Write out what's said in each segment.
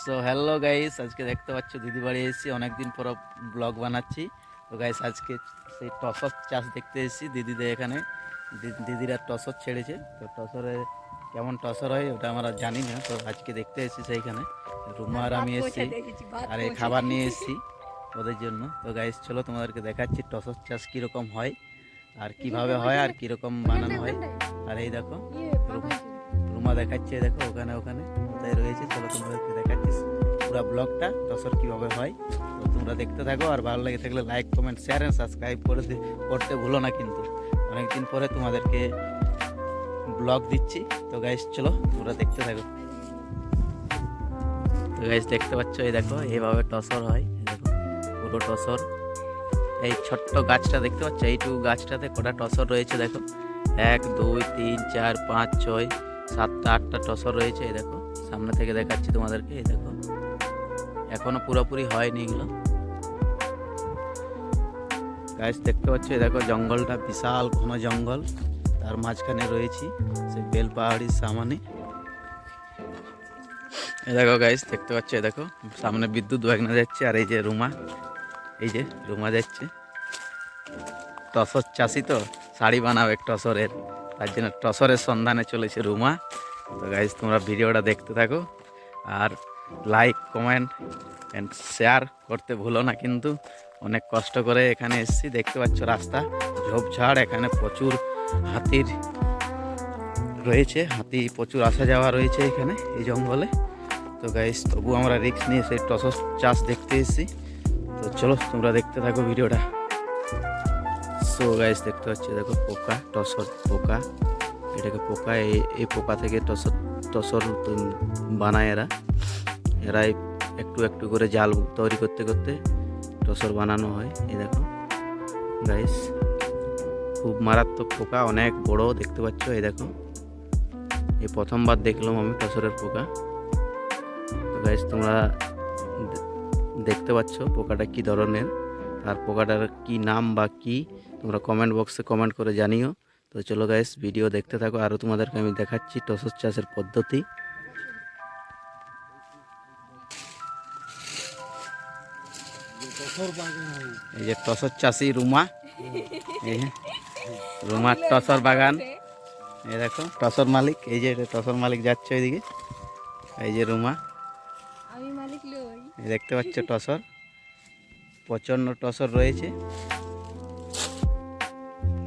So hello guys, আজকে দেখতে পাচ্ছ দিদি বাড়ি এসেছি, অনেকদিন পর ব্লগ বানাচ্ছি। তো গাইস আজকে সেই টসর চাষ দেখতে এসেছি দিদিদের এখানে। দিদিরা টসর ছেড়েছে, তো টসরে কেমন টসর হয় ওটা আমরা জানি না, তো আজকে দেখতে এসেছি সেইখানে। রুমা আর আমি এসেছি, আর এই খাবার নিয়ে এসেছি ওদের জন্য। তো গাইস চলো তোমাদেরকে দেখাচ্ছি টসর চাষ কীরকম হয়, আর কিভাবে হয়, আর কীরকম বানানো হয়। আর এই দেখো রুমা দেখাচ্ছে, দেখো ওখানে ওখানে কোথায় রয়েছে। চলো তোমাদেরকে দেখাচ্ছি পুরো ব্লগটা টসর কীভাবে হয়। তো তোমরা দেখতে থাকো, আর ভালো লাগে থাকলে like comment share and subscribe করতে ভুলো না কিন্তু। অনেকদিন পরে তোমাদেরকে ব্লগ দিচ্ছি। তো গাইস চলো তোমরা দেখতে থাকো। তো গাইস দেখতে পাচ্ছ, এই দেখো এইভাবে টসর হয়। এই দেখো পুরো টসর, এই ছোট্ট গাছটা দেখতে পাচ্ছ, এইটুকু গাছটাতে কটা টসর রয়েছে দেখো। 1 2 3 4 5 6 7টা 8টা টসর রয়েছে। এই দেখো সামনে থেকে দেখাচ্ছি তোমাদেরকে। এই দেখো এখনো পুরোপুরি হয়নি এগুলো। গাছ দেখতে পাচ্ছ, এই দেখো জঙ্গলটা বিশাল ঘন জঙ্গল, তার মাঝখানে রয়েছি সেই বেল পাহাড়ির সামনে। এই দেখো গাইস দেখতে পাচ্ছ, এই দেখো সামনে বিদ্যুৎ ভাগনা যাচ্ছে, আর এই যে রুমা, এই যে রুমা যাচ্ছে। টসর চাষি তো শাড়ি বানাবে টসরের, তার জন্য টসরের সন্ধানে চলেছে রুমা। তো গাইজ তোমরা ভিডিওটা দেখতে থাকো, আর লাইক কমেন্ট অ্যান্ড শেয়ার করতে ভুলো না কিন্তু। অনেক কষ্ট করে এখানে এসেছি, দেখতে পাচ্ছ রাস্তা ঝোপঝাড়, এখানে প্রচুর হাতির রয়েছে, হাতি প্রচুর আসা যাওয়া রয়েছে এখানে এই জঙ্গলে। তো গাইজ তবু আমরা রিস্ক নিয়ে সেই টসর চাষ দেখতে এসেছি। তো চলো তোমরা দেখতে থাকো ভিডিওটা। সো গাইস দেখতে পাচ্ছি, দেখো পোকা, টসর পোকা, এটাকে পোকা, এই পোকা থেকে টসর টসর বানায় এরাই একটু একটু করে জাল তৈরি করতে করতে টসর বানানো হয়। এই দেখো গাইস খুব মারাত্মক পোকা, অনেক বড় দেখতে পাচ্ছ। এই দেখো এই প্রথমবার দেখলাম আমি টসরের পোকা। তো গাইস তোমরা দেখতে পাচ্ছ পোকাটা কি ধরনের, আর পোকাটার কি নাম বা কি তোমরা কমেন্ট বক্সে কমেন্ট করে জানিও। তো চলো গাইস ভিডিও দেখতে থাকো, আরও তোমাদেরকে আমি দেখাচ্ছি টসর চাষের পদ্ধতি। এই যে টসর চাষি রুমা, এই যে রুমার টসর বাগান। এই দেখো টসর মালিক, এই যে টসর মালিক যাচ্ছে ওইদিকে। এই যে রুমা, এই দেখতে পাচ্ছ টসর, প্রচণ্ড টসর রয়েছে।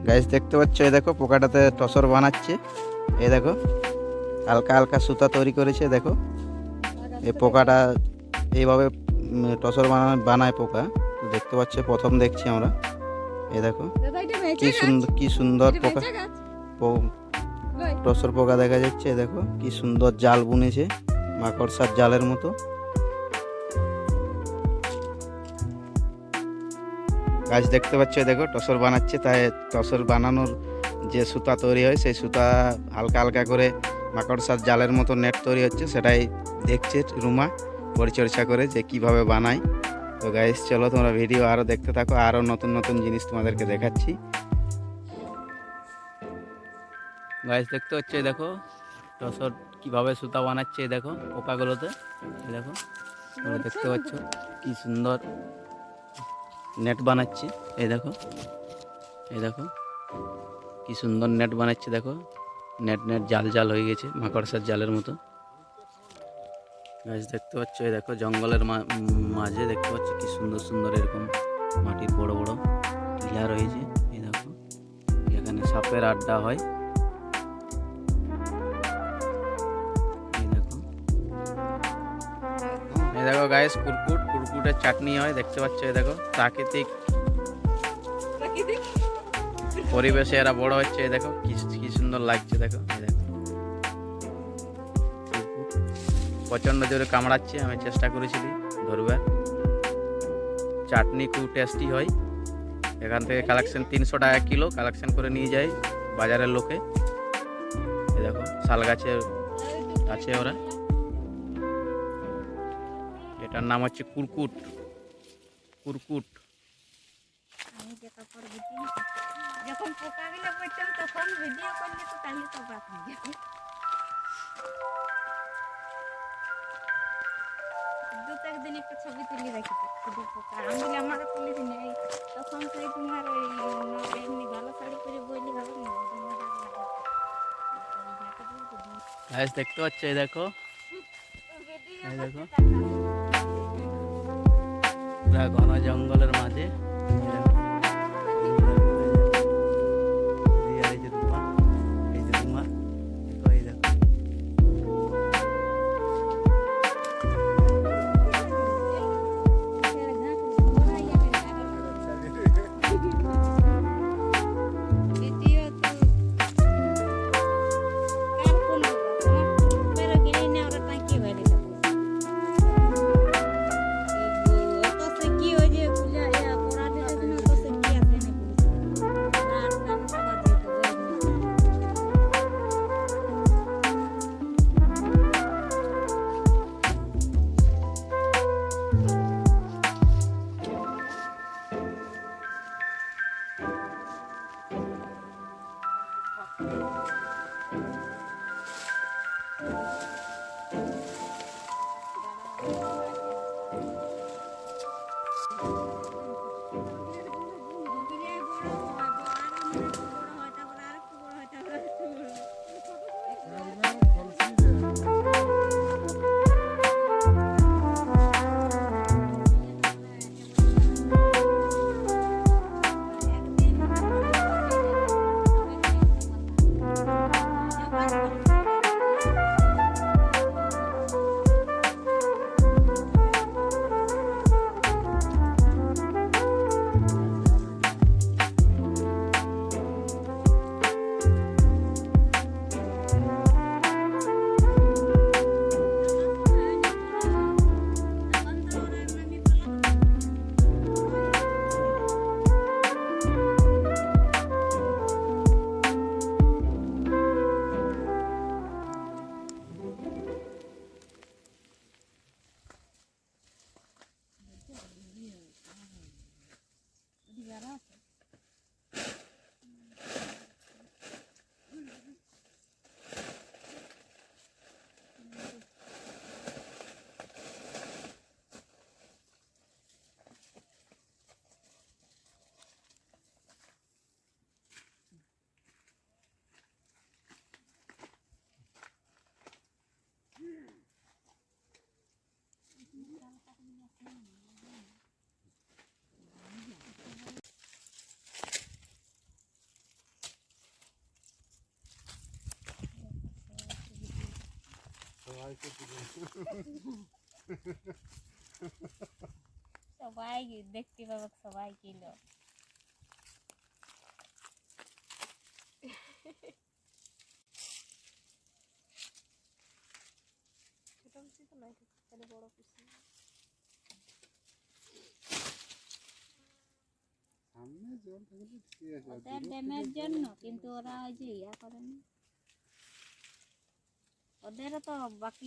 গাইস দেখতে পাচ্ছ, এই দেখো পোকাটাতে টসর বানাচ্ছে। এই দেখো হালকা হালকা সুতা তৈরি করেছে। দেখো এই পোকাটা এইভাবে টসর বানায় পোকা। দেখতে পাচ্ছ প্রথম দেখছি আমরা। এই দেখো কি সুন্দর পোকা, টসর পোকা দেখা যাচ্ছে। এই দেখো কি সুন্দর জাল বুনেছে, মাকড়সার জালের মতো। গাছ দেখতে পাচ্ছ, দেখো টসর বানাচ্ছে, তাই টসর বানানোর যে সুতা তৈরি হয় সেই সুতা হালকা হালকা করে মাকড়সার জালের মতো নেট তৈরি হচ্ছে, সেটাই দেখছে রুমা পরিচর্যা করে যে কিভাবে বানায়। তো গাইস চলো তোমরা ভিডিও আরও দেখতে থাকো, আরও নতুন নতুন জিনিস তোমাদেরকে দেখাচ্ছি। গাইস দেখতে হচ্ছে, দেখো টসর কিভাবে সুতা বানাচ্ছে। দেখো পোকাগুলোতে, দেখো তোমরা দেখতে পাচ্ছ কি সুন্দর নেট বানাচ্ছে। এই দেখো, এই দেখো কি সুন্দর নেট বানাচ্ছে। দেখো নেট নেট জাল জাল হয়ে গেছে মাকড়সার জালের মতো। গাছ দেখতে পাচ্ছ, এই দেখো জঙ্গলের মাঝে দেখতে পাচ্ছ কি সুন্দর সুন্দর এরকম মাটির বড় বড় টিলা রয়েছে। এই দেখো এখানে সাপের আড্ডা হয়। এই দেখো গাইস কুরকুটের চাটনি হয়, দেখতে পাচ্ছ। এই দেখো প্রাকৃতিক পরিবেশে এরা বড় হচ্ছে। এই দেখো কি সুন্দর লাগছে। দেখো এই দেখো প্রচণ্ড জোরে কামড়াচ্ছে, আমি চেষ্টা করেছিলি ধরবার। চাটনি খুব টেস্টি হয়, এখান থেকে কালেকশন 300 টাকা কিলো কালেকশন করে নিয়ে যায় বাজারের লোকে। এই দেখো শাল গাছে আছে ওরা, এটার নাম হচ্ছে কুরকুট। যখন পোকাগুলো পড়তাম তখন ভিডিও করলে তো তাহলে তো বাকি একটা ছবি তুলে রেখেছে শুধু পোকা। আমি বলি আমার তুলেছি না, এই তখন সেই তোমার ওই এমনি ভালো শাড়ি পরে বইলে হবে না, দমে দাগ লাগাতে। যাকে বলবো গাইস দেখতে পাচ্ছ, এই দেখো ভিডিও এই দেখো করতে টাকা। পুরা ঘন জঙ্গলের মাঝে এই দেখো, এই যে রুমা, এই যে রুমা, দেখো এই দেখো। সবাই দেখতে পাবো, সবাই কিলো ওদের ড্যামের জন্য, কিন্তু ওরা ওই যে ইয়া করেনি, ওদেরও তো বাকি